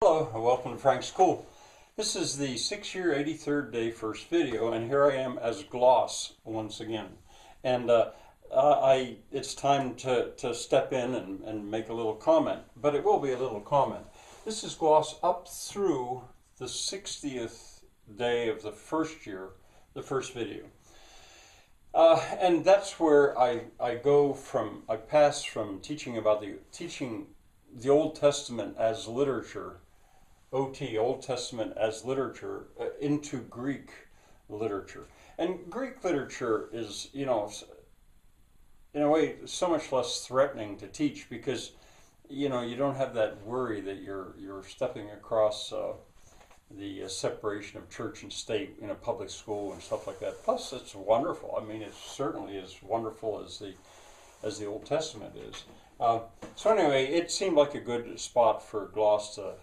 Hello and welcome to Frank's School. This is the 6-year 83rd day first video, and here I am as Gloss once again. And it's time to step in and make a little comment, but it will be a little comment. This is Gloss up through the 60th day of the first year, the first video. And that's where I pass from teaching the Old Testament as literature, OT, Old Testament as literature, into Greek literature. And Greek literature is, in a way, so much less threatening to teach because, you don't have that worry that you're stepping across the separation of church and state in a public school and stuff like that. Plus, it's wonderful. I mean, it's certainly as wonderful as the Old Testament is. So anyway, it seemed like a good spot for Gloss to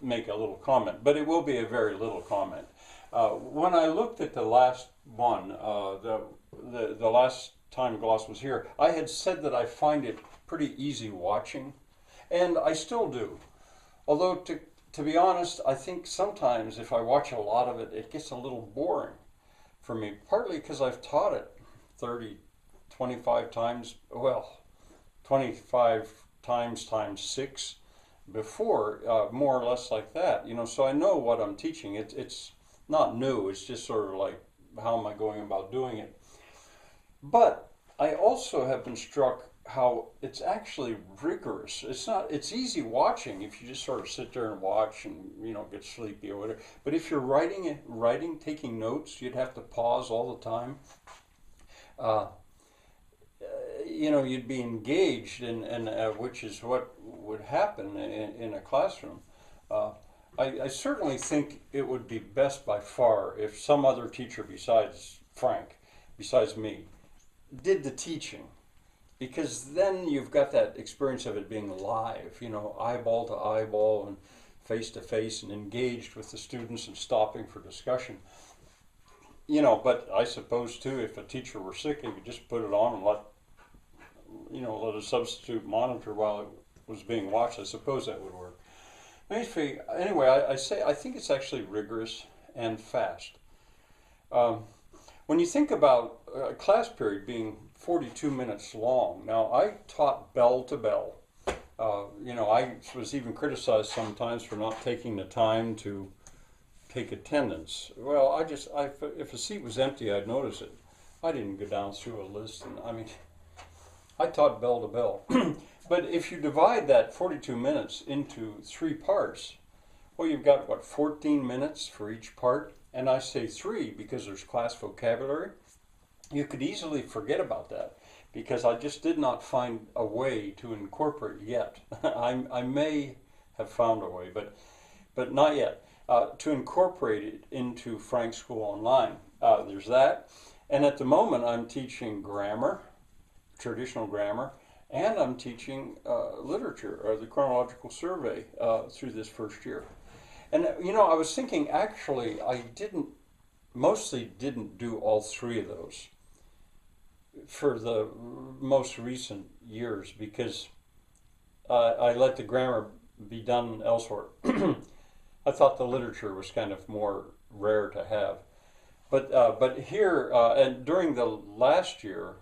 make a little comment, but it will be a very little comment. When I looked at the last one, the last time Gloss was here, I had said that I find it pretty easy watching, and I still do. Although, to be honest, I think sometimes if I watch a lot of it, it gets a little boring for me, partly because I've taught it 25 times, well, 25 times 6 before, more or less like that, so I know what I'm teaching. It's not new, it's just sort of like, how am I going about doing it? But I also have been struck how it's actually rigorous. It's easy watching if you just sort of sit there and watch and, get sleepy or whatever. But if you're writing, taking notes, you'd have to pause all the time. You'd be engaged, and which is what would happen in a classroom. I certainly think it would be best by far if some other teacher besides Frank, besides me, did the teaching, because then you've got that experience of it being live, eyeball to eyeball and face to face and engaged with the students and stopping for discussion. But I suppose too, if a teacher were sick, he could just put it on and let a substitute monitor while it was being watched. I suppose that would work. Anyway, I think it's actually rigorous and fast. When you think about a class period being 42 minutes long, now I taught bell to bell. I was even criticized sometimes for not taking the time to take attendance. Well, if a seat was empty, I'd notice it. I didn't go down through a list, and I taught bell to bell. But if you divide that 42 minutes into 3 parts, well, you've got, 14 minutes for each part? And I say 3 because there's class vocabulary. You could easily forget about that because I just did not find a way to incorporate yet. I may have found a way, but not yet. To incorporate it into Frank's School Online. There's that. And at the moment, I'm teaching grammar, traditional grammar, and I'm teaching literature, or the chronological survey, through this first year. And I was thinking, actually, I mostly didn't do all 3 of those for the most recent years because I let the grammar be done elsewhere. I thought the literature was kind of more rare to have. But here, and during the last year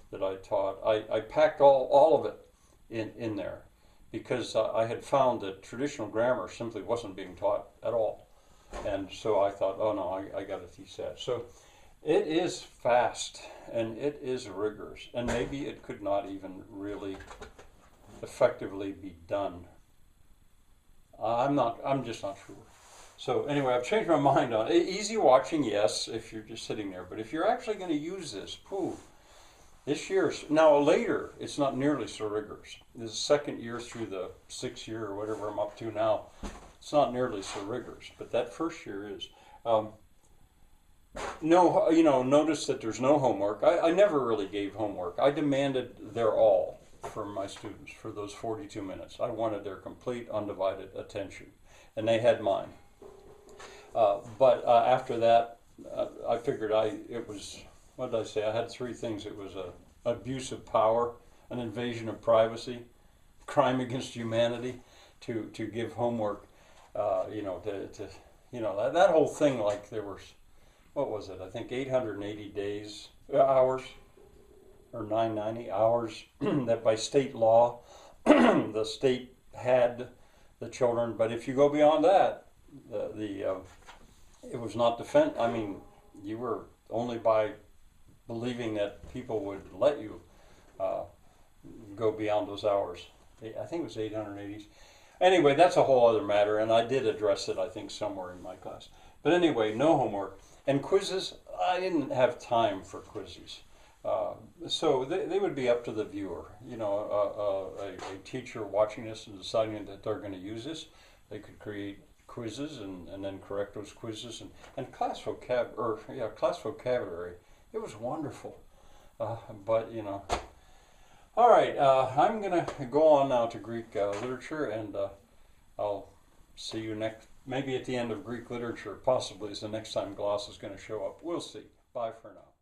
that I taught, I packed all of it in there because I had found that traditional grammar simply wasn't being taught at all. And so I thought, oh no, I got to teach that. So it is fast and it is rigorous, and maybe it could not even really effectively be done. I'm just not sure. So anyway, I've changed my mind on it. Easy watching, yes, if you're just sitting there. But if you're actually going to use this, this year, now later, it's not nearly so rigorous. This is the 2nd year through the 6th year or whatever I'm up to now. It's not nearly so rigorous, but that first year is. Notice that there's no homework. I never really gave homework. I demanded their all from my students for those 42 minutes. I wanted their complete, undivided attention, and they had mine. But after that, I figured it was, what did I say? I had 3 things. It was abuse of power, an invasion of privacy, crime against humanity, to give homework. that whole thing, like there was, what was it? I think 880 days, hours, or 990 hours that by state law the state had the children. But if you go beyond that, it was not defend. I mean, you were only by believing that people would let you uh, go beyond those hours. I think it was 880. Anyway, that's a whole other matter, and I did address it, I think, somewhere in my class. But anyway, no homework. And quizzes, I didn't have time for quizzes. Uh, so they would be up to the viewer. A teacher watching this and deciding that they're going to use this, they could create quizzes and then correct those quizzes and class vocabulary. It was wonderful. But all right. I'm gonna go on now to Greek literature, and I'll see you maybe at the end of Greek literature. Possibly is the next time Gloss is going to show up. We'll see. Bye for now.